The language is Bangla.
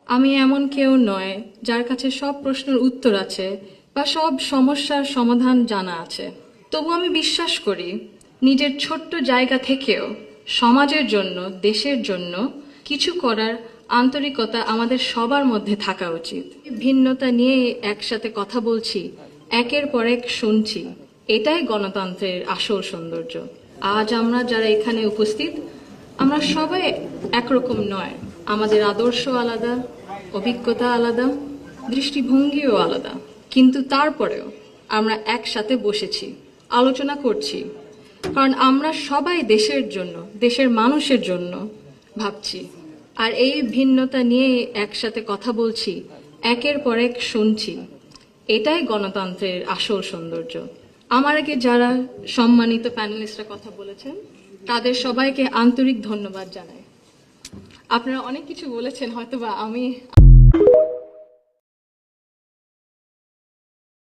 আমি এমন কেউ নয় যার কাছে সব প্রশ্নের উত্তর আছে বা সব সমস্যার সমাধান জানা আছে। তবু আমি বিশ্বাস করি নিজের ছোট্ট জায়গা থেকেও সমাজের জন্য, দেশের জন্য কিছু করার আন্তরিকতা আমাদের সবার মধ্যে থাকা উচিত। ভিন্নতা নিয়ে একসাথে কথা বলছি, একের পর এক শুনছি, এটাই গণতন্ত্রের আসল সৌন্দর্য। আজ আমরা যারা এখানে উপস্থিত, আমরা সবাই একরকম নয়। আমাদের আদর্শ আলাদা, অভিজ্ঞতা আলাদা, দৃষ্টিভঙ্গিও আলাদা, কিন্তু তারপরেও আমরা একসাথে বসেছি, আলোচনা করছি, কারণ আমরা সবাই দেশের জন্য, দেশের মানুষের জন্য ভাবছি। আর এই ভিন্নতা নিয়ে একসাথে কথা বলছি, একের পর এক শুনছি, এটাই গণতন্ত্রের আসল সৌন্দর্য। আমার আগে যারা সম্মানিত প্যানেলিস্টরা কথা বলেছেন, তাদের সবাইকে আন্তরিক ধন্যবাদ জানাই। আপনারা অনেক কিছু বলেছেন, হয়তোবা আমি